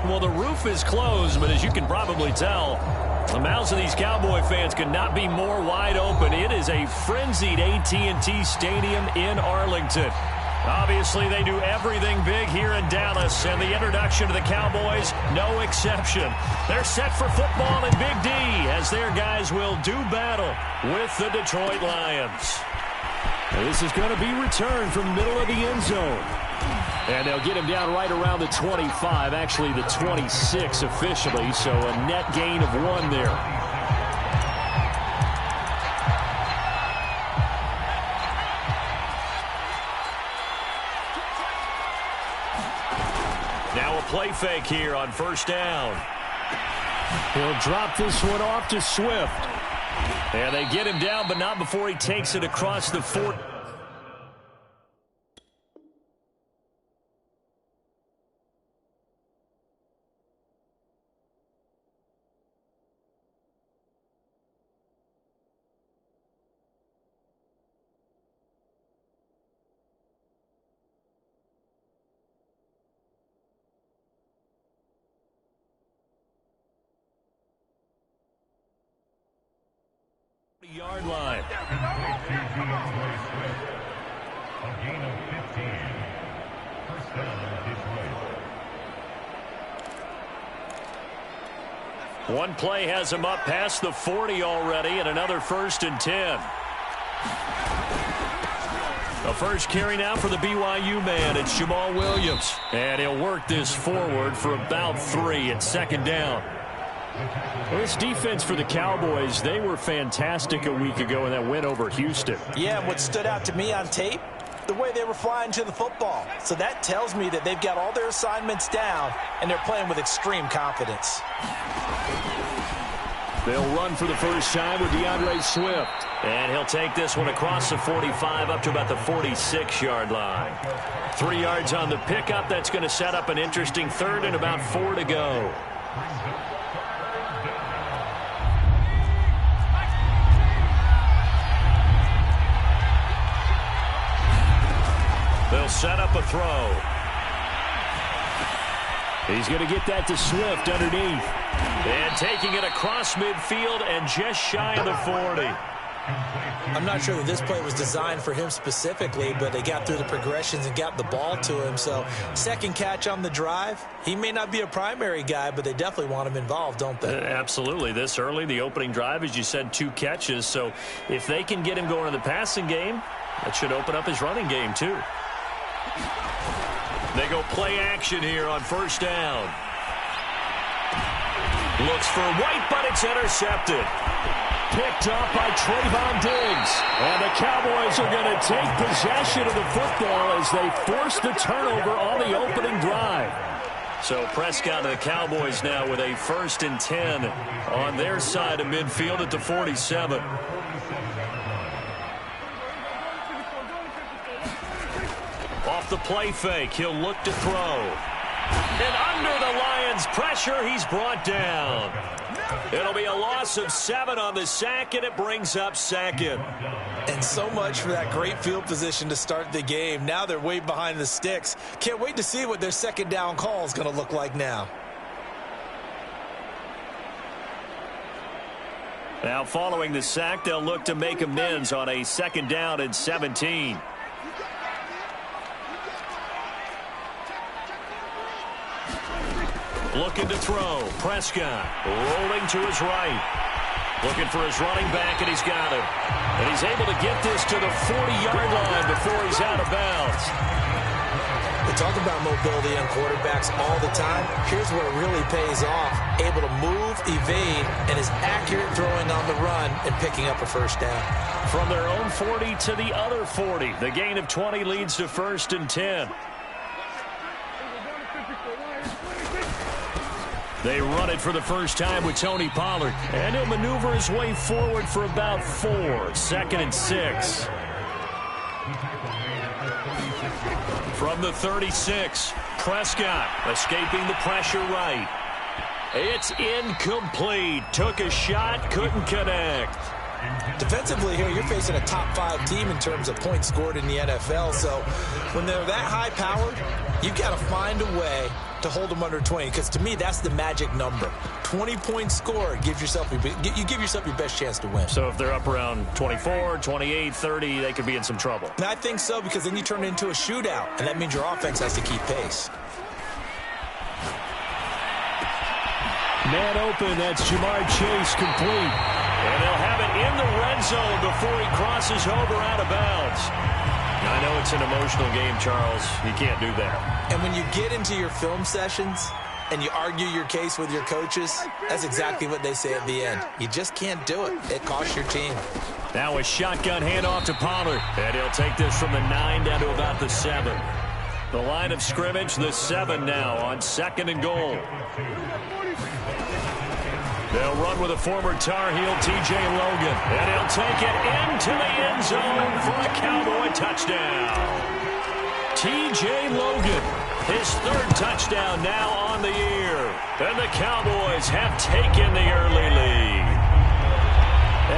Well, the roof is closed, but as you can probably tell, the mouths of these Cowboy fans could not be more wide open. It is a frenzied AT&T Stadium in Arlington. Obviously, they do everything big here in Dallas, and the introduction to the Cowboys, no exception. They're set for football in Big D as their guys will do battle with the Detroit Lions. This is going to be returned from the middle of the end zone. And they'll get him down right around the 25, actually the 26 officially, so a net gain of 1 there. Now a play fake here on first down. He'll drop this one off to Swift. And they get him down, but not before he takes it across the 40. Yard line. A gain of 15. First down, Detroit. One play has him up past the 40 already, and another 1st and 10. The first carry now for the BYU man. It's Jamal Williams. And he'll work this forward for about 3 at 2nd down. Well, this defense for the Cowboys, they were fantastic a week ago in that win over Houston. Yeah, and what stood out to me on tape, the way they were flying to the football. So that tells me that they've got all their assignments down, and they're playing with extreme confidence. They'll run for the first time with DeAndre Swift. And he'll take this one across the 45 up to about the 46-yard line. 3 yards on the pickup. That's going to set up an interesting 3rd and about 4 to go. They'll set up a throw. He's going to get that to Swift underneath. And taking it across midfield and just shy of the 40. I'm not sure that this play was designed for him specifically, but they got through the progressions and got the ball to him. So, second catch on the drive. He may not be a primary guy, but they definitely want him involved, don't they? Absolutely. This early, the opening drive, as you said, 2 catches. So, if they can get him going in the passing game, that should open up his running game, too. They go play action here on first down. Looks for White, but it's intercepted. Picked up by Trayvon Diggs. And the Cowboys are going to take possession of the football as they force the turnover on the opening drive. So Prescott and the Cowboys now with a 1st and 10 on their side of midfield at the 47. Off the play fake, he'll look to throw. And under the Lions' pressure, he's brought down. It'll be a loss of 7 on the sack, and it brings up 2nd. And so much for that great field position to start the game. Now they're way behind the sticks. Can't wait to see what their 2nd down call is going to look like now. Now following the sack, they'll look to make amends on a 2nd down and 17. Looking to throw. Prescott rolling to his right. Looking for his running back, and he's got him. And he's able to get this to the 40-yard line before he's out of bounds. We talk about mobility on quarterbacks all the time. Here's where it really pays off. Able to move, evade, and is accurate throwing on the run and picking up a first down. From their own 40 to the other 40. The gain of 20 leads to 1st and 10. They run it for the first time with Tony Pollard. And he'll maneuver his way forward for about 4. 2nd and 6. From the 36, Prescott escaping the pressure right. It's incomplete. Took a shot, couldn't connect. Defensively here, you're facing a top-5 team in terms of points scored in the NFL. So when they're that high-powered, you've got to find a way to hold them under 20. Because to me, that's the magic number. 20 points scored gives yourself you give yourself your best chance to win. So if they're up around 24, 28, 30, they could be in some trouble. And I think so, because then you turn it into a shootout, and that means your offense has to keep pace. Man open, that's Ja'Marr Chase complete. And they'll have it in the red zone before he crosses over out of bounds. I know it's an emotional game, Charles. You can't do that. And when you get into your film sessions and you argue your case with your coaches, that's exactly what they say at the end. You just can't do it. It costs your team. Now a shotgun handoff to Pollard. And he'll take this from the 9 down to about the 7. The line of scrimmage, the 7 now on 2nd and goal. They'll run with a former Tar Heel, T.J. Logan. And he'll take it into the end zone for a Cowboy touchdown. T.J. Logan, his 3rd touchdown now on the year. And the Cowboys have taken the early lead.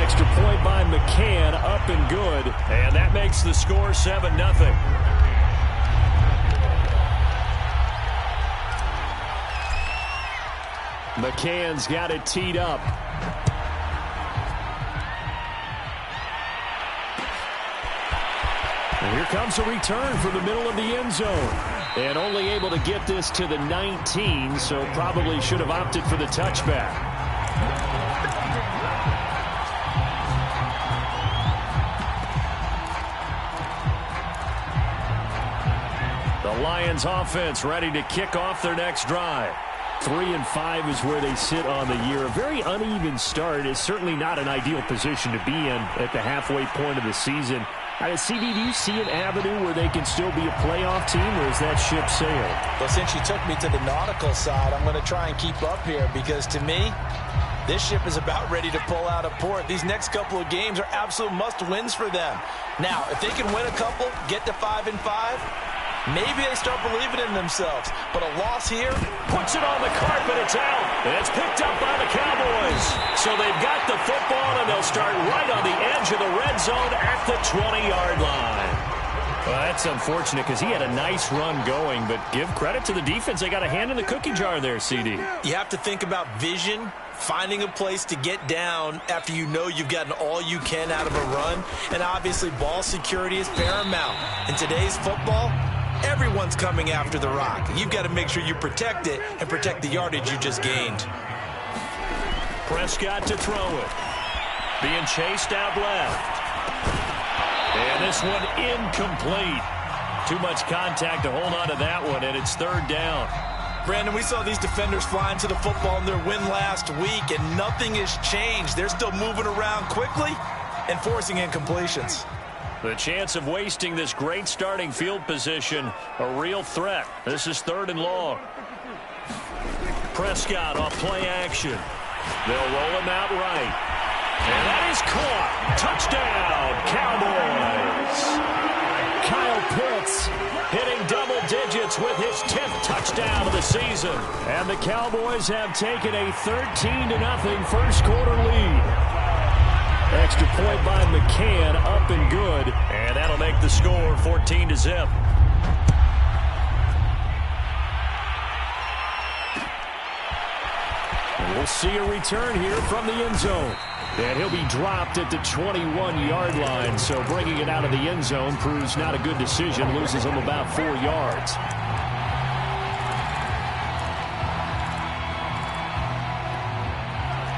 Extra point by McCann, up and good. And that makes the score 7-0. McCann's got it teed up. And here comes a return from the middle of the end zone. And only able to get this to the 19, so probably should have opted for the touchback. The Lions offense ready to kick off their next drive. 3-5 is where they sit on the year. A very uneven start is certainly not an ideal position to be in at the halfway point of the season. CD, do you see an avenue where they can still be a playoff team, or is that ship sailed? Well, since you took me to the nautical side, I'm going to try and keep up here, because to me, this ship is about ready to pull out of port. These next couple of games are absolute must-wins for them. Now, if they can win a couple, get to 5-5, maybe they start believing in themselves. But a loss here puts it on the carpet. It's out. And it's picked up by the Cowboys. So they've got the football, and they'll start right on the edge of the red zone at the 20-yard line. Well, that's unfortunate, because he had a nice run going. But give credit to the defense. They got a hand in the cookie jar there, CD. You have to think about vision, finding a place to get down after you know you've gotten all you can out of a run. And obviously, ball security is paramount. In today's football, everyone's coming after the rock. You've got to make sure you protect it and protect the yardage you just gained. Prescott to throw it. Being chased out left. And this one incomplete. Too much contact to hold on to that one, and it's 3rd down. Brandon, we saw these defenders flying to the football in their win last week, and nothing has changed. They're still moving around quickly and forcing incompletions. The chance of wasting this great starting field position, a real threat. This is 3rd and long. Prescott off play action. They'll roll him out right. And that is caught. Touchdown, Cowboys. Kyle Pitts hitting double digits with his 10th touchdown of the season. And the Cowboys have taken a 13-0 first quarter lead. Extra point by McCann, up and good. And that'll make the score 14-0. We'll see a return here from the end zone. And he'll be dropped at the 21-yard line. So bringing it out of the end zone proves not a good decision. Loses him about 4 yards.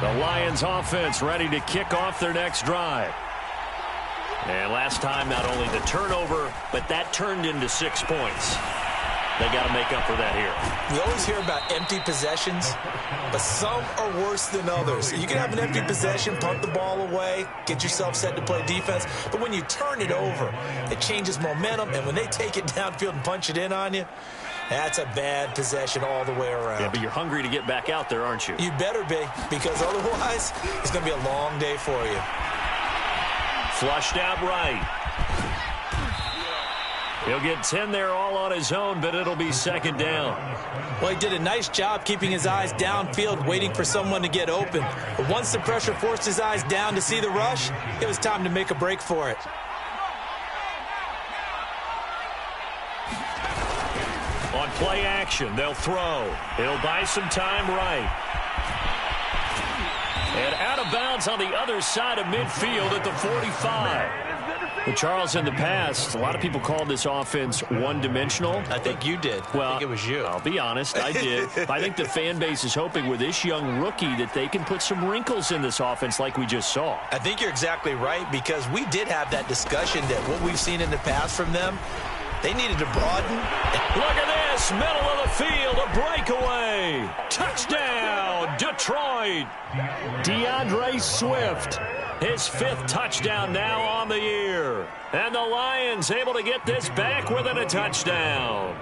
The Lions offense ready to kick off their next drive. And last time, not only the turnover, but that turned into 6 points. They got to make up for that here. We always hear about empty possessions, but some are worse than others. You can have an empty possession, punt the ball away, get yourself set to play defense, but when you turn it over, it changes momentum, and when they take it downfield and punch it in on you, that's a bad possession all the way around. Yeah, but you're hungry to get back out there, aren't you? You better be, because otherwise, it's going to be a long day for you. Flushed out right. He'll get 10 there all on his own, but it'll be second down. Well, he did a nice job keeping his eyes downfield, waiting for someone to get open. But once the pressure forced his eyes down to see the rush, it was time to make a break for it. On play action, they'll throw. He'll buy some time right. And out of bounds on the other side of midfield at the 45. Well, Charles, in the past, a lot of people called this offense one-dimensional. I think you did. Well, I think it was you. I'll be honest, I did. I think the fan base is hoping with this young rookie that they can put some wrinkles in this offense like we just saw. I think you're exactly right, because we did have that discussion that what we've seen in the past from them, they needed to broaden. Look at this, middle of the field, a breakaway. Touchdown, Detroit. DeAndre Swift, his 5th touchdown now on the year. And the Lions able to get this back within a touchdown.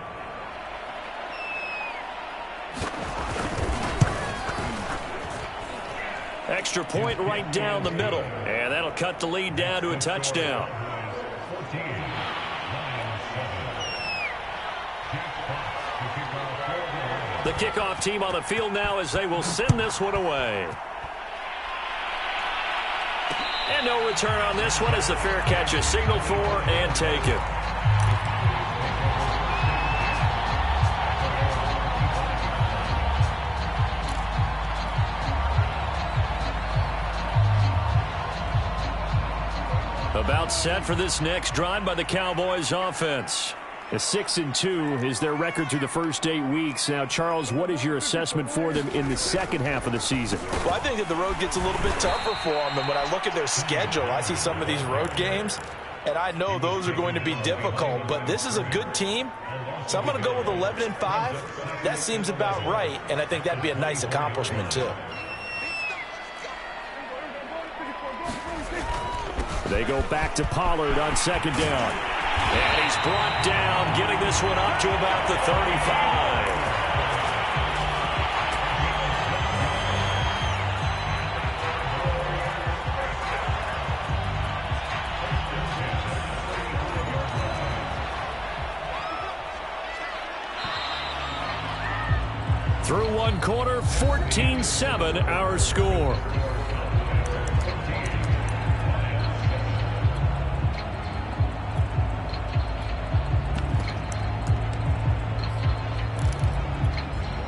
Extra point right down the middle. And that'll cut the lead down to a touchdown. The kickoff team on the field now as they will send this one away. And no return on this one as the fair catch is signaled for and taken. About set for this next drive by the Cowboys offense. A 6-2 is their record through the first 8 weeks. Now, Charles, what is your assessment for them in the second half of the season? Well, I think that the road gets a little bit tougher for them. And when I look at their schedule, I see some of these road games, and I know those are going to be difficult. But this is a good team, so I'm going to go with 11-5. That seems about right, and I think that'd be a nice accomplishment, too. They go back to Pollard on second down. And he's brought down, getting this one up to about the 35. Through one quarter, 14-7 our score.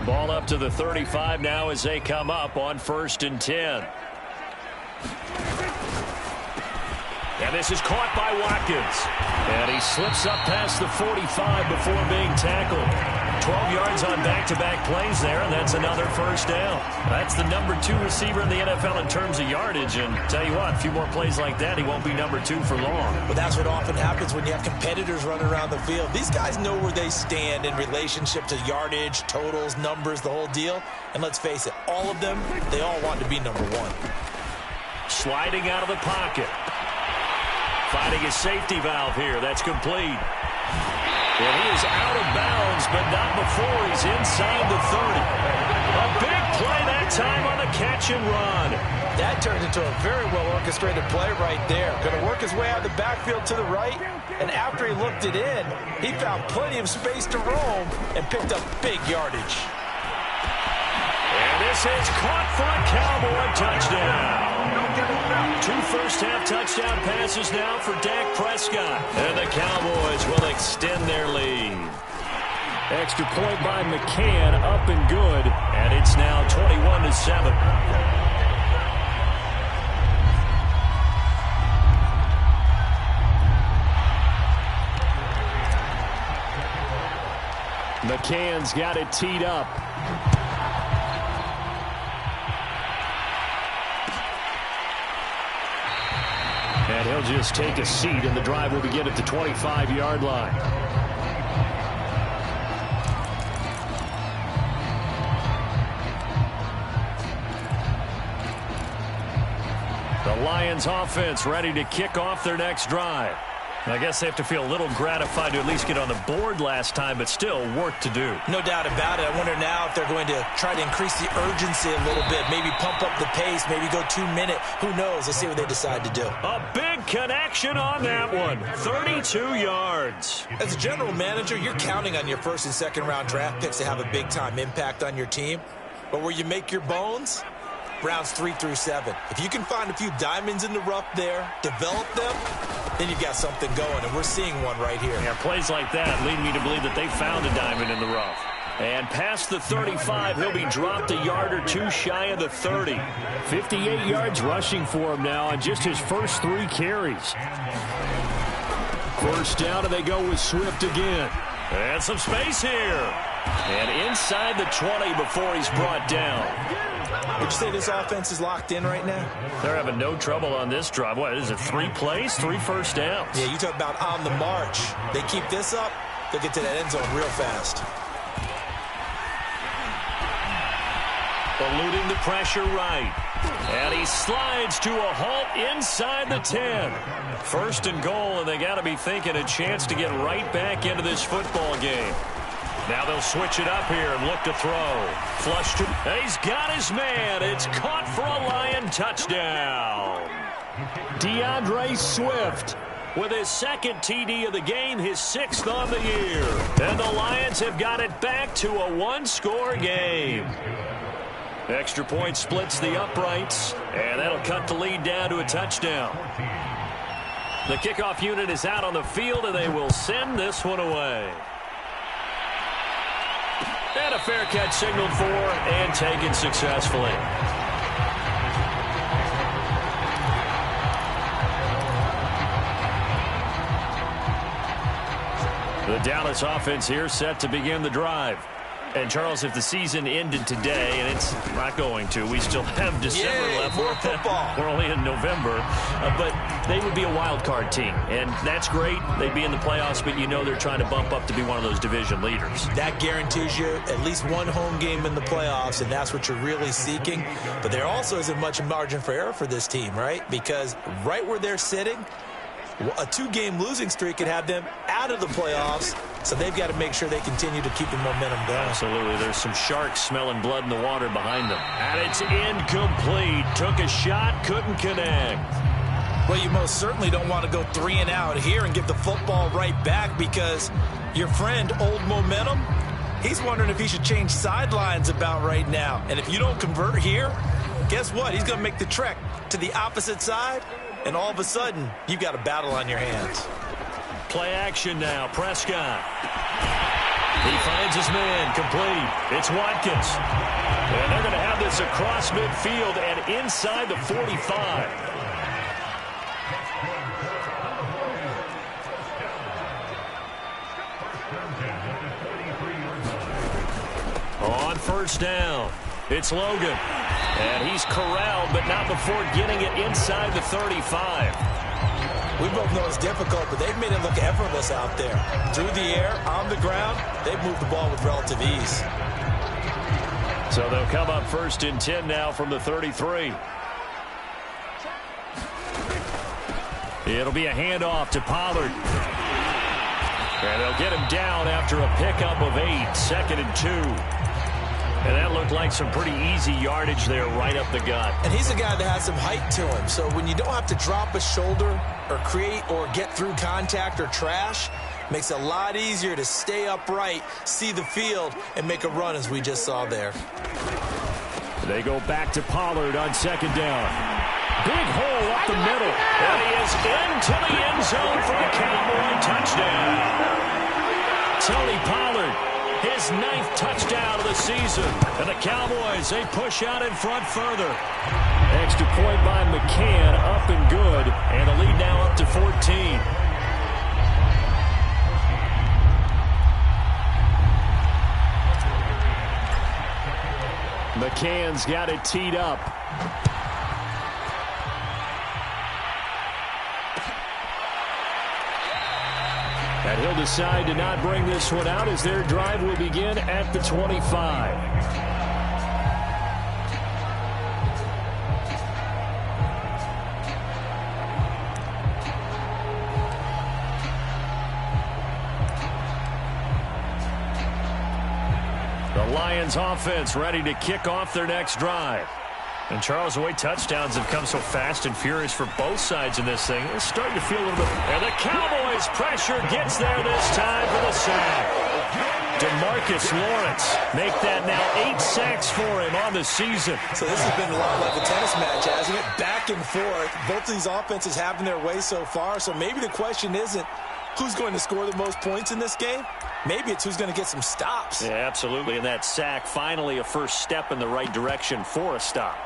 Ball up to the 35 now as they come up on 1st and 10. And this is caught by Watkins. And he slips up past the 45 before being tackled. 12 yards on back-to-back plays there, and that's another first down. That's the number 2 receiver in the NFL in terms of yardage. And tell you what, a few more plays like that, he won't be number 2 for long. But that's what often happens when you have competitors running around the field. These guys know where they stand in relationship to yardage, totals, numbers, the whole deal. And let's face it, all of them, they all want to be number 1. Sliding out of the pocket. Finding his safety valve here. That's complete. And he is out of bounds, but not before he's inside the 30. A big play that time on the catch and run. That turned into a very well-orchestrated play right there. Going to work his way out of the backfield to the right, and after he looked it in, he found plenty of space to roam and picked up big yardage. And this is caught for a Cowboy touchdown. 2 first-half touchdown passes now for Dak Prescott. And the Cowboys will extend their lead. Extra point by McCann, up and good. And it's now 21-7. McCann's got it teed up. And he'll just take a seat, and the drive will begin at the 25-yard line. The Lions offense ready to kick off their next drive. I guess they have to feel a little gratified to at least get on the board last time, but still work to do. No doubt about it. I wonder now if they're going to try to increase the urgency a little bit, maybe pump up the pace, maybe go 2 minute. Who knows? Let's see what they decide to do. A big connection on that one. 32 yards. As a general manager, you're counting on your first and second round draft picks to have a big-time impact on your team. But where you make your bones, rounds 3 through 7. If you can find a few diamonds in the rough there, develop them, then you've got something going, and we're seeing one right here. Yeah, plays like that lead me to believe that they found a diamond in the rough. And past the 35, he'll be dropped a yard or two shy of the 30. 58 yards rushing for him now on just his first 3 carries. First down, and they go with Swift again. And some space here. And inside the 20 before he's brought down. Would you say this offense is locked in right now? They're having no trouble on this drive. What is it, 3 plays, 3 first downs? Yeah, you talk about on the march. They keep this up, they'll get to that end zone real fast. Eluding the pressure right. And he slides to a halt inside the 10. First and goal, and they got to be thinking a chance to get right back into this football game. Now they'll switch it up here and look to throw. Flush to... He's got his man. It's caught for a Lion touchdown. DeAndre Swift with his second TD of the game, his 6th on the year. And the Lions have got it back to a 1-score game. Extra point splits the uprights, and that'll cut the lead down to a touchdown. The kickoff unit is out on the field, and they will send this one away. And a fair catch signaled for and taken successfully. The Dallas offense here set to begin the drive. And, Charles, if the season ended today, and it's not going to, we still have December left. More football. We're only in November. But they would be a wild card team, and that's great. They'd be in the playoffs, but you know they're trying to bump up to be one of those division leaders. That guarantees you at least one home game in the playoffs, and that's what you're really seeking. But there also isn't much margin for error for this team, right? Because right where they're sitting, a 2-game losing streak could have them out of the playoffs, so they've got to make sure they continue to keep the momentum going. Absolutely. There's some sharks smelling blood in the water behind them. And it's incomplete. Took a shot, couldn't connect. Well, you most certainly don't want to go 3 and out here and give the football right back, because your friend, Old Momentum, he's wondering if he should change sidelines about right now. And if you don't convert here, guess what? He's going to make the trek to the opposite side, and all of a sudden, you've got a battle on your hands. Play action now. Prescott. He finds his man. Complete. It's Watkins. And they're going to have this across midfield and inside the 45. On first down, it's Logan. And he's corralled, but not before getting it inside the 35. We both know it's difficult, but they've made it look effortless out there. Through the air, on the ground, they've moved the ball with relative ease. So they'll come up first and 10 now from the 33. It'll be a handoff to Pollard. And they'll get him down after a pickup of 8, 2nd and 2. And that looked like some pretty easy yardage there right up the gut. And he's a guy that has some height to him. So when you don't have to drop a shoulder or create or get through contact or trash, makes it a lot easier to stay upright, see the field, and make a run as we just saw there. They go back to Pollard on 2nd down. Big hole up the middle. And he is into the end zone for a Cowboy touchdown. Tony Pollard, his 9th touchdown of the season. And the Cowboys, they push out in front further. Extra point by McCann, up and good. And the lead now up to 14. McCann's got it teed up. And he'll decide to not bring this one out as their drive will begin at the 25. The Lions offense ready to kick off their next drive. And Charles, the way touchdowns have come so fast and furious for both sides in this thing, it's starting to feel a little bit. And the Cowboys pressure gets there this time for the sack. DeMarcus Lawrence make that now 8 sacks for him on the season. So this has been a lot like a tennis match, hasn't it? Back and forth. Both of these offenses having their way so far. So maybe the question isn't who's going to score the most points in this game. Maybe it's who's going to get some stops. Yeah, absolutely. And that sack, finally a first step in the right direction for a stop.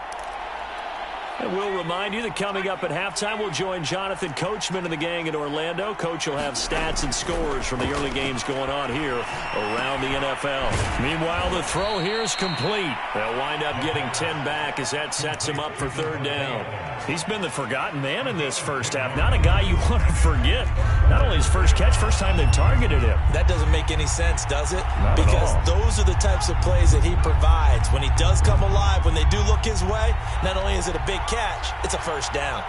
And we'll remind you that coming up at halftime, we'll join Jonathan Coachman and the gang in Orlando. Coach will have stats and scores from the early games going on here around the NFL. Meanwhile, the throw here is complete. They'll wind up getting 10 back as that sets him up for third down. He's been the forgotten man in this first half. Not a guy you want to forget. Not only his first catch, first time they've targeted him. That doesn't make any sense, does it? Not because at all. Those are the types of plays that he provides. When he does come alive, when they do look his way, not only is it a big catch, it's a first down.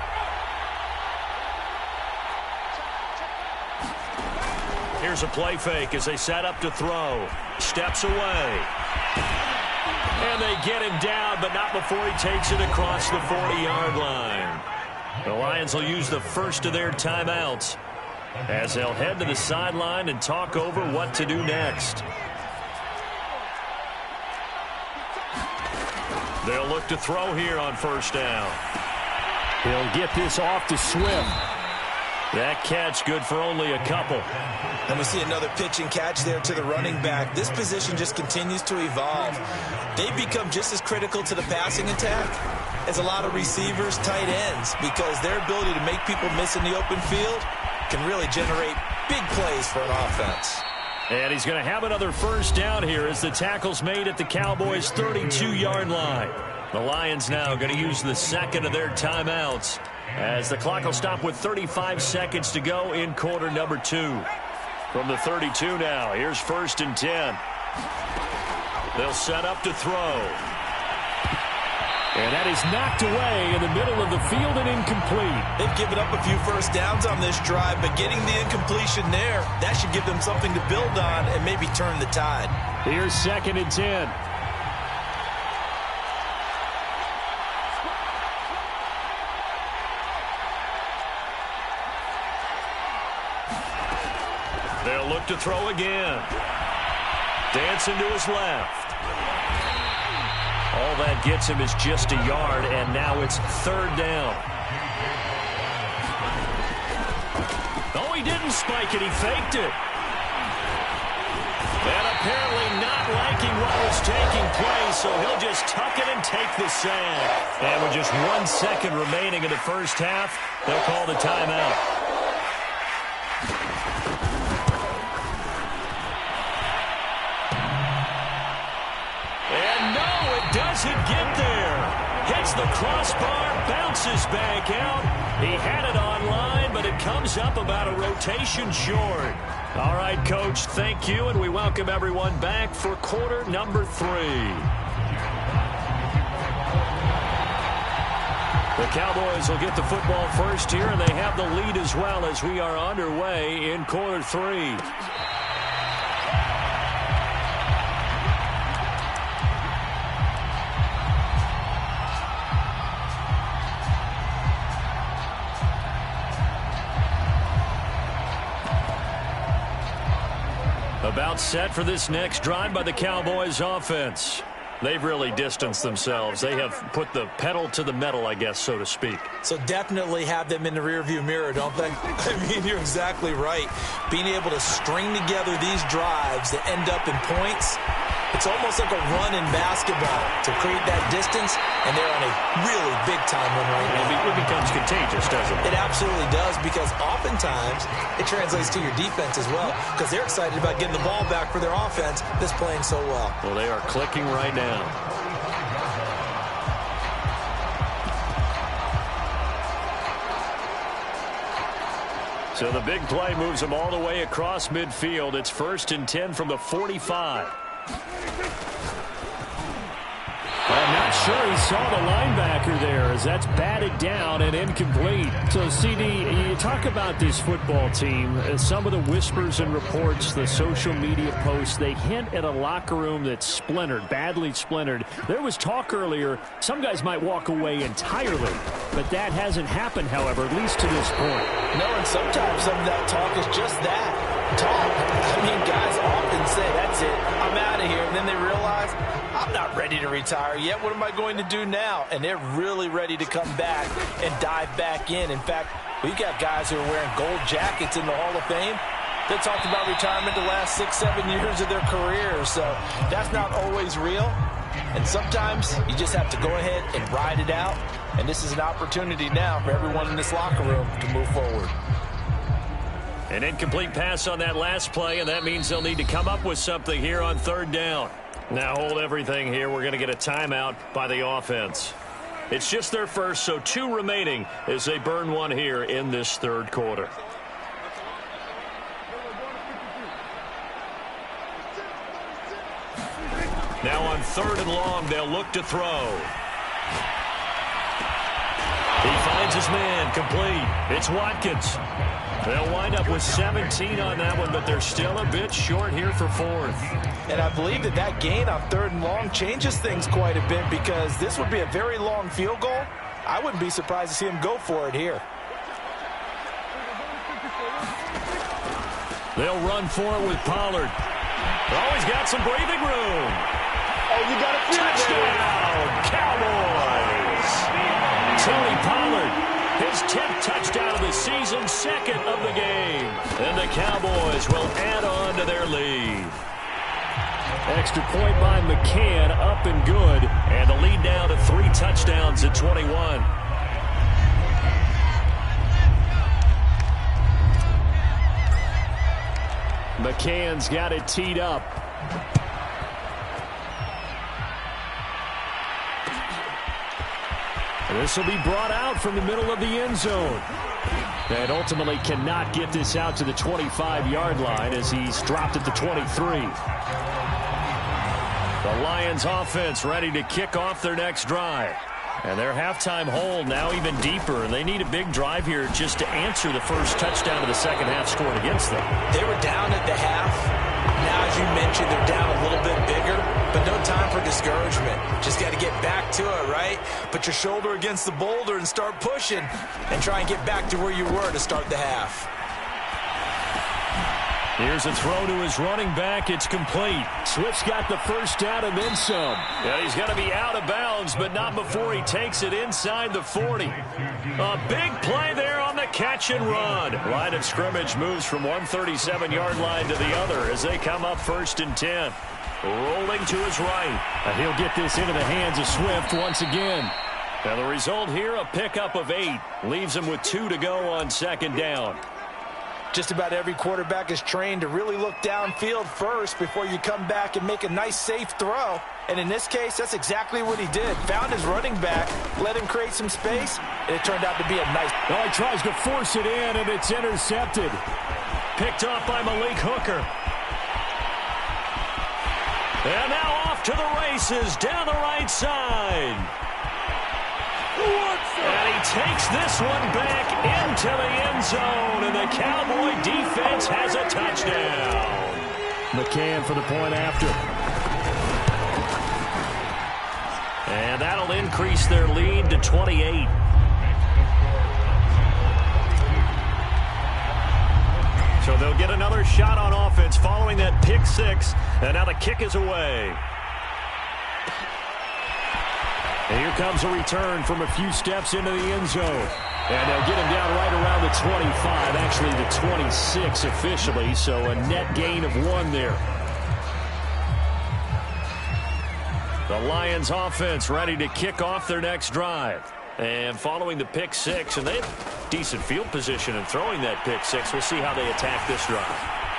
Here's a play fake as they set up to throw. Steps away. And they get him down, but not before he takes it across the 40-yard line. The Lions will use the first of their timeouts as they'll head to the sideline and talk over what to do next. They'll look to throw here on first down. He'll get this off to Swift. That catch good for only a couple. And we see another pitch and catch there to the running back. This position just continues to evolve. They become just as critical to the passing attack as a lot of receivers, tight ends, because their ability to make people miss in the open field can really generate big plays for an offense. And he's going to have another first down here as the tackle's made at the Cowboys' 32-yard line. The Lions now going to use the second of their timeouts as the clock will stop with 35 seconds to go in quarter number 2. From the 32 now, here's 1st and 10. They'll set up to throw. And that is knocked away in the middle of the field and incomplete. They've given up a few first downs on this drive, but getting the incompletion there, that should give them something to build on and maybe turn the tide. Here's 2nd and 10. They'll look to throw again. Dancing to his left. All that gets him is just a yard, and now it's 3rd down. Oh, he didn't spike it. He faked it. And apparently not liking what was taking place, so he'll just tuck it and take the sack. And with just 1 second remaining in the first half, they'll call the timeout. Doesn't get there. Hits the crossbar, bounces back out. He had it on line, but it comes up about a rotation short. All right, Coach, thank you, and we welcome everyone back for quarter number 3. The Cowboys will get the football first here, and they have the lead as well as we are underway in quarter 3. About set for this next drive by the Cowboys offense. They've really distanced themselves. They have put the pedal to the metal, I guess, so to speak. So definitely have them in the rearview mirror, don't they? I mean, you're exactly right. Being able to string together these drives that end up in points, it's almost like a run in basketball to create that distance, and they're on a really big-time run right now. It becomes contagious, doesn't it? It absolutely does, because oftentimes it translates to your defense as well, because they're excited about getting the ball back for their offense that's playing so well. Well, they are clicking right now. So the big play moves them all the way across midfield. It's 1st and 10 from the 45. Well, not sure he saw the linebacker there as that's batted down and incomplete. So, CD, you talk about this football team, some of the whispers and reports, the social media posts, they hint at a locker room that's splintered, badly splintered. There was talk earlier, some guys might walk away entirely, but that hasn't happened, however, at least to this point. No, and sometimes some of that talk is just that, talk. I mean, guys often say, that's it, I'm out of here, and then they realize, I'm not ready to retire yet. What am I going to do now? And they're really ready to come back and dive back in. In fact, we've got guys who are wearing gold jackets in the Hall of Fame. They talked about retirement the last 6-7 years of their careers. So that's not always real. And sometimes you just have to go ahead and ride it out. And this is an opportunity now for everyone in this locker room to move forward. An incomplete pass on that last play, and that means they'll need to come up with something here on third down. Now hold everything here. We're going to get a timeout by the offense. It's just their first, so 2 remaining as they burn one here in this third quarter. Now on 3rd and long, they'll look to throw. He finds his man, complete. It's Watkins. They'll wind up with 17 on that one, but they're still a bit short here for 4th. And I believe that gain on 3rd and long changes things quite a bit because this would be a very long field goal. I wouldn't be surprised to see him go for it here. They'll run for it with Pollard. Always got some breathing room. Oh, you got a touchdown, Cowboys! Tony Pollard, his 10th touchdown of the season, 2nd of the game. And the Cowboys will add on to their lead. Extra point by McCann, up and good. And the lead now to 3 touchdowns at 21. McCann's got it teed up. This will be brought out from the middle of the end zone. And ultimately cannot get this out to the 25-yard line as he's dropped at the 23. The Lions offense ready to kick off their next drive. And their halftime hold now even deeper, and they need a big drive here just to answer the first touchdown of the second half scored against them. They were down at the half. Now, as you mentioned, they're down a little bit bigger, but no time for discouragement. Just got to get back to it, right? Put your shoulder against the boulder and start pushing and try and get back to where you were to start the half. Here's a throw to his running back. It's complete. Swift's got the first down and then some. Yeah, he's going to be out of bounds, but not before he takes it inside the 40. A big play there on the catch and run. Line of scrimmage moves from 137-yard line to the other as they come up 1st and 10. Rolling to his right. And he'll get this into the hands of Swift once again. Now the result here, a pickup of 8. Leaves him with 2 to go on 2nd down. Just about every quarterback is trained to really look downfield first before you come back and make a nice, safe throw. And in this case, that's exactly what he did. Found his running back, let him create some space, and it turned out to be a nice... Well, he tries to force it in, and it's intercepted. Picked off by Malik Hooker. And now off to the races down the right side. And he takes this one back into the end zone, and the Cowboy defense has a touchdown. McCann for the point after. And that'll increase their lead to 28. So they'll get another shot on offense following that pick 6, and now the kick is away. And here comes a return from a few steps into the end zone. And they'll get him down right around the 25, actually the 26 officially, so a net gain of 1 there. The Lions offense ready to kick off their next drive. And following the pick 6, and they have decent field position in throwing that pick 6. We'll see how they attack this drive.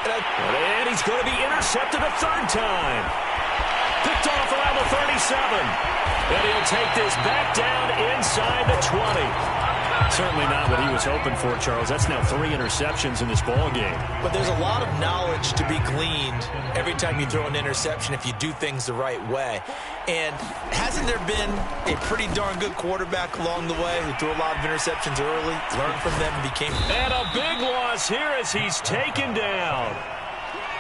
And he's going to be intercepted a 3rd time. Picked off around the 37. And he'll take this back down inside the 20. Certainly not what he was hoping for, Charles. That's now 3 interceptions in this ball game. But there's a lot of knowledge to be gleaned every time you throw an interception if you do things the right way. And hasn't there been a pretty darn good quarterback along the way who threw a lot of interceptions early, learned from them, and became... And a big loss here as he's taken down.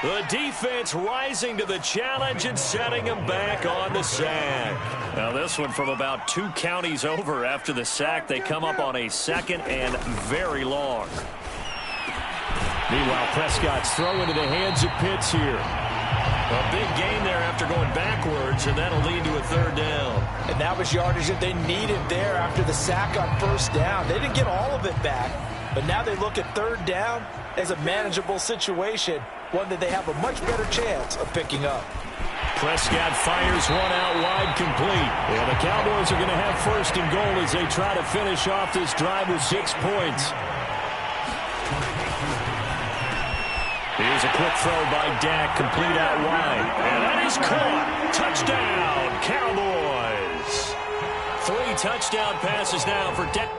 The defense rising to the challenge and setting him back on the sack. Now this one from about 2 counties over after the sack. They come up on a 2nd and very long. Meanwhile, Prescott's throw into the hands of Pitts here. A big gain there after going backwards, and that'll lead to a 3rd down. And that was yardage that they needed there after the sack on 1st down. They didn't get all of it back, but now they look at 3rd down as a manageable situation, one that they have a much better chance of picking up. Prescott fires one out wide, complete. And the Cowboys are going to have 1st and goal as they try to finish off this drive with 6 points. Here's a quick throw by Dak, complete out wide. And that is caught. Touchdown, Cowboys. 3 touchdown passes now for Dak.